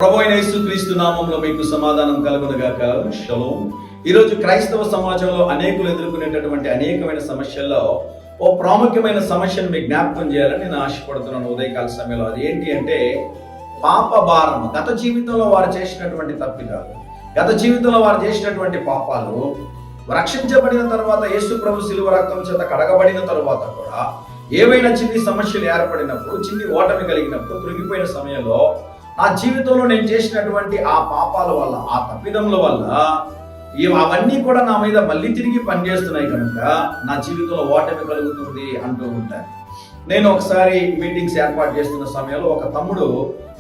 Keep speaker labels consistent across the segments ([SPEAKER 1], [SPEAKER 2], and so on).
[SPEAKER 1] ప్రభు అయిన యేసుక్రీస్తు నామములో మీకు సమాధానం కలుగునుగాక. షలోం. ఈరోజు క్రైస్తవ సమాజంలో అనేకులు ఎదుర్కొనేటటువంటి అనేకమైన సమస్యల్లో ఓ ప్రాముఖ్యమైన సమస్యను మీకు జ్ఞాపకం చేయాలని నేను ఆశపడుతున్నాను ఉదయకాల సమయంలో. అది ఏంటి అంటే పాప భారం. గత జీవితంలో వారు చేసినటువంటి తప్పిదాలు, గత జీవితంలో వారు చేసినటువంటి పాపాలు రక్షించబడిన తర్వాత యేసు ప్రభు శిలువ రక్తం చేత కడగబడిన తర్వాత కూడా ఏవైనా చిన్ని సమస్యలు ఏర్పడినప్పుడు, చిన్ని ఓటమి కలిగినప్పుడు, కృంగిపోయిన సమయంలో నా జీవితంలో నేను చేసినటువంటి ఆ పాపాల వల్ల, ఆ తప్పిదముల వల్ల అవన్నీ కూడా నా మీద మళ్ళీ తిరిగి పనిచేస్తున్నాయి కనుక నా జీవితంలో ఓటమి కలుగుతుంది అంటూ ఉంటాను. నేను ఒకసారి మీటింగ్స్ ఏర్పాటు చేస్తున్న సమయంలో ఒక తమ్ముడు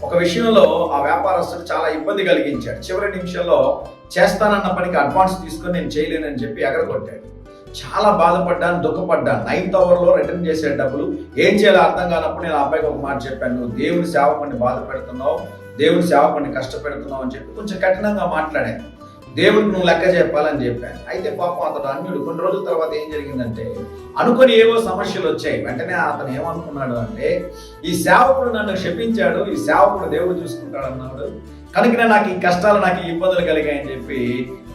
[SPEAKER 1] ఒక విషయంలో ఆ వ్యాపారస్తుడు చాలా ఇబ్బంది కలిగించాడు. చివరి నిమిషంలో చేస్తానన్న పనికి అడ్వాన్స్ తీసుకొని నేను చేయలేనని చెప్పి ఎగరగొట్టాడు. చాలా బాధపడ్డాను, దుఃఖపడ్డాను. 9th అవర్లో రిటర్న్ చేసే డబ్బులు ఏం చేయాలో అర్థం కానప్పుడు నేను ఆ అబ్బాయికి ఒక మాట చెప్పాను, నువ్వు దేవుని సేవకుని బాధ పెడుతున్నావు, దేవుని సేవకుని కష్టపెడుతున్నావు అని చెప్పి కొంచెం కఠినంగా మాట్లాడాను. దేవుడికి నువ్వు లెక్క చెప్పాలని చెప్పాను. అయితే పాపం అతడు అన్యుడు. కొన్ని రోజుల తర్వాత ఏం జరిగిందంటే అనుకొని ఏవో సమస్యలు వచ్చాయి. వెంటనే అతను ఏమనుకున్నాడు అంటే ఈ సేవకుడు నన్ను క్షమించాడు, ఈ సేవకుడు దేవుడు చూసుకుంటాడు అన్నాడు కనుక నాకు ఈ కష్టాలు, నాకు ఈ ఇబ్బందులు కలిగాయని చెప్పి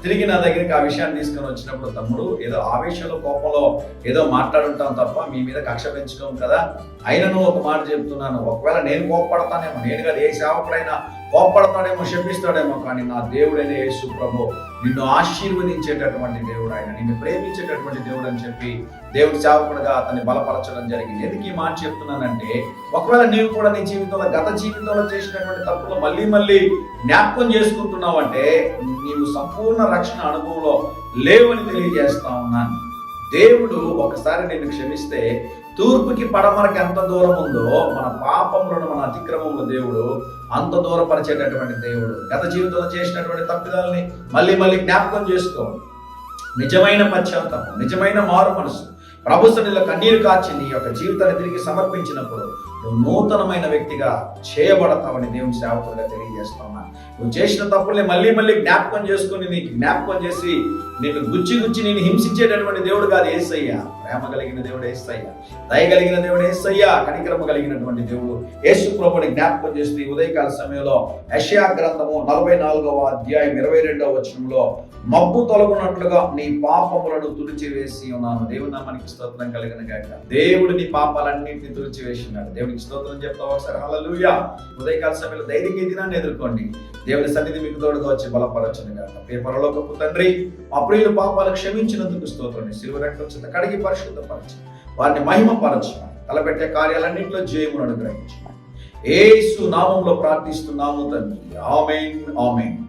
[SPEAKER 1] తిరిగి నా దగ్గరికి ఆ విషయాన్ని తీసుకొని వచ్చినప్పుడు, తమ్ముడు ఏదో ఆవేశంలో కోపంలో ఏదో మాట్లాడుంటాం తప్ప మీ మీద కక్ష పెంచుకోం కదా, అయినను ఒక మాట చెప్తున్నాను, ఒకవేళ నేను కోప్పడతానేమో, నేను కదా ఏ సేవకుడైనా కోప్పడతాడేమో, శపిస్తాడేమో, కానీ నా దేవుడైన యేసు ప్రభు నిన్ను ఆశీర్వదించేటటువంటి దేవుడు, ఆయన నిన్ను ప్రేమించేటటువంటి దేవుడు అని చెప్పి దేవుడి సేవకుడుగా అతన్ని బలపరచడం జరిగింది. ఎందుకు ఈ మాట చెప్తున్నానంటే ఒకవేళ నీవు కూడా నీ జీవితంలో, గత జీవితంలో చేసినటువంటి తప్పులు మళ్ళీ మళ్ళీ జ్ఞాపకం చేసుకుంటున్నావు అంటే నీవు సంపూర్ణ రక్షణ అనుభవంలో లేవని తెలియజేస్తా ఉన్నాను. దేవుడు ఒకసారి నిన్ను క్షమిస్తే తూర్పుకి పడమరకి ఎంత దూరం ఉందో మన పాపములను, మన అతిక్రమములు దేవుడు అంత దూరపరిచేటటువంటి దేవుడు. గత జీవితంలో చేసినటువంటి తప్పిదాలని మళ్ళీ మళ్ళీ జ్ఞాపకం చేసుకో. నిజమైన పశ్చాత్తాపం, నిజమైన మారు మనసు ప్రభు సన్నిధిలో కన్నీరు కార్చి నీ యొక్క జీవితాన్ని తిరిగి సమర్పించినప్పుడు నువ్వు నూతనమైన వ్యక్తిగా చేయబడతావని దేవుని సేవకుడిగా తెలియజేస్తున్నా. నువ్వు చేసిన తప్పుల్ని మళ్ళీ మళ్ళీ జ్ఞాపకం చేసుకుని నీకు జ్ఞాపకం చేసి నిన్ను గుచ్చి నేను హింసించేటటువంటి దేవుడు కాదు యేసయ్య. ప్రేమ కలిగిన దేవుడు యేసయ్య, దయ కలిగిన దేవుడు యేసయ్య, కనికరమ కలిగినటువంటి దేవుడు యేసు ప్రభువుని జ్ఞాపకం చేస్తూ ఈ ఉదయకాల సమయంలో యెషయా గ్రంథము 44వ అధ్యాయం 22వ వచనంలో మబ్బు తొలగునట్లుగా నీ పాపములను తుడిచివేసి ఉన్నాను. దేవుని నామానికి స్తోత్రం కలిగిన గాక. దేవుడు నీ పాపాలన్నింటినీ తుడిచివేసినాడు. దేవునికి స్తోత్రం చెప్తావు ఒకసారి. హల్లెలూయా. ఉదయకాల సమయంలో ధైర్యంగా ఈ దినాన్ని ఎదుర్కోండి. దేవుని సన్నిధి మీకు తోడుగా వచ్చి బలపరచును గాక. పరలోకపు తండ్రి, మా ప్రియుల పాపాలు క్షమించినందుకు స్తోత్రం. శిలువ రక్తం చేత కడిగి పరిశుద్ధపరచు, వారిని మహిమపరచమని, తలపెట్టే కార్యాలన్నింటిలో జయమును అనుగ్రహించమని యేసు నామములో ప్రార్థిస్తున్నాము తండ్రి. ఆమేన్, ఆమేన్.